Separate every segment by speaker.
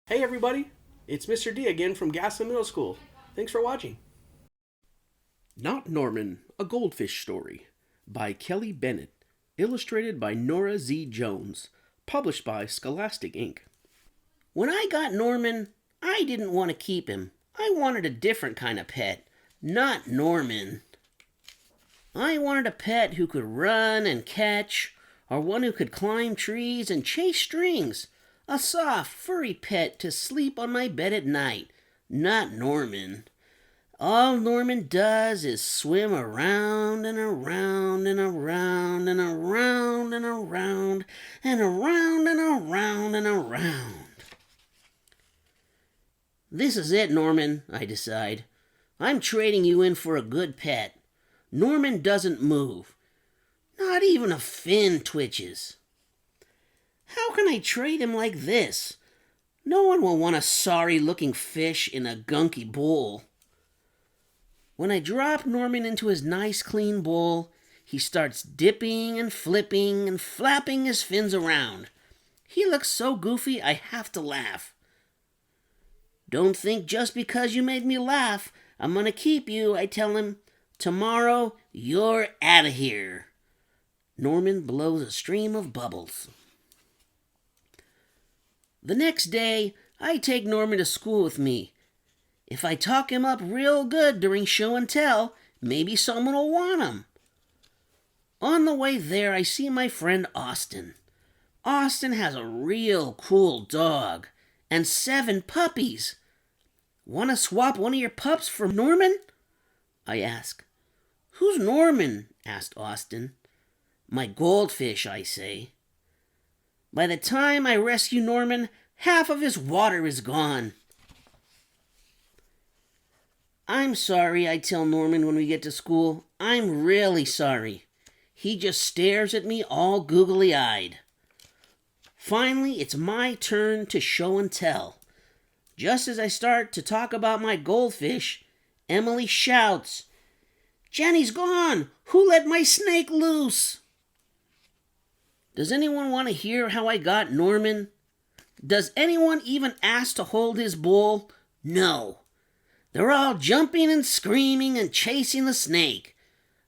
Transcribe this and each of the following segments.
Speaker 1: Hey everybody, it's Mr. D again from Gaston Middle School. Thanks for watching. Not Norman, a Goldfish Story by Kelly Bennett, illustrated by Norah Z. Jones, published by Scholastic Inc.
Speaker 2: When I got Norman, I didn't want to keep him. I wanted a different kind of pet, not Norman. I wanted a pet who could run and catch, or one who could climb trees and chase strings. A soft, furry pet to sleep on my bed at night, not Norman. All Norman does is swim around and around and around and around and around and around and around and around. This is it, Norman, I decide. I'm trading you in for a good pet. Norman doesn't move. Not even a fin twitches. How can I trade him like this? No one will want a sorry-looking fish in a gunky bowl. When I drop Norman into his nice clean bowl, he starts dipping and flipping and flapping his fins around. He looks so goofy I have to laugh. Don't think just because you made me laugh, I'm going to keep you, I tell him. Tomorrow, you're out of here. Norman blows a stream of bubbles. The next day, I take Norman to school with me. If I talk him up real good during show and tell, maybe someone will want him. On the way there, I see my friend Austin. Austin has a real cool dog and 7 puppies. Want to swap one of your pups for Norman? I ask. Who's Norman? Asked Austin. My goldfish, I say. By the time I rescue Norman, half of his water is gone. I'm sorry, I tell Norman when we get to school. I'm really sorry. He just stares at me all googly-eyed. Finally, it's my turn to show and tell. Just as I start to talk about my goldfish, Emily shouts, "Jenny's gone! Who let my snake loose?" Does anyone want to hear how I got Norman? Does anyone even ask to hold his bowl? No. They're all jumping and screaming and chasing the snake.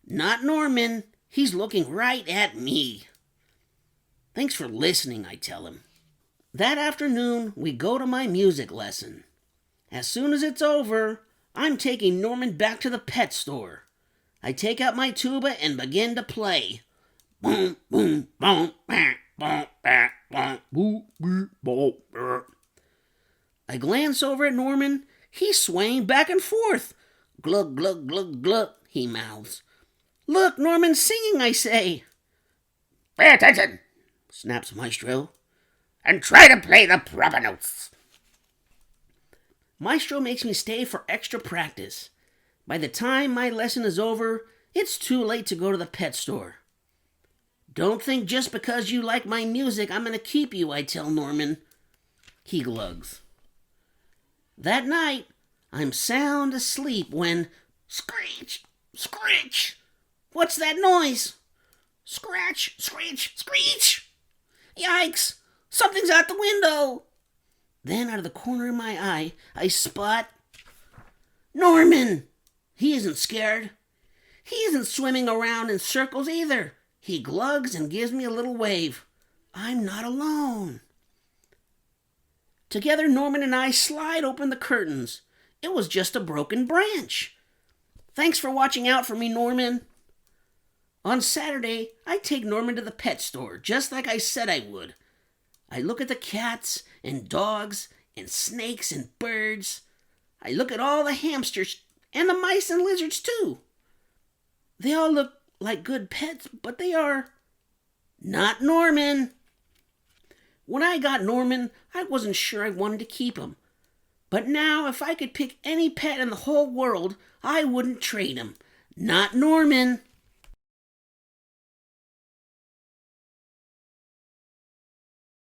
Speaker 2: Not Norman. He's looking right at me. Thanks for listening, I tell him. That afternoon, we go to my music lesson. As soon as it's over, I'm taking Norman back to the pet store. I take out my tuba and begin to play. Boom, boom, boom, bah, boom, bah, boom, boom, boom, boom, bah. I glance over at Norman. He's swaying back and forth. Glug, glug, glug, glug, he mouths. Look, Norman's singing, I say. Pay attention, snaps Maestro, and try to play the proper notes. Maestro makes me stay for extra practice. By the time my lesson is over, it's too late to go to the pet store. Don't think just because you like my music I'm going to keep you, I tell Norman. He glugs. That night, I'm sound asleep when... Screech! Screech! What's that noise? Scratch! Screech! Screech! Yikes! Something's out the window! Then out of the corner of my eye, I spot... Norman! He isn't scared. He isn't swimming around in circles either. He glugs and gives me a little wave. I'm not alone. Together, Norman and I slide open the curtains. It was just a broken branch. Thanks for watching out for me, Norman. On Saturday, I take Norman to the pet store, just like I said I would. I look at the cats and dogs and snakes and birds. I look at all the hamsters and the mice and lizards, too. They all look like good pets, but they are not Norman. When I got Norman, I wasn't sure I wanted to keep him. But now, if I could pick any pet in the whole world, I wouldn't trade him. Not Norman.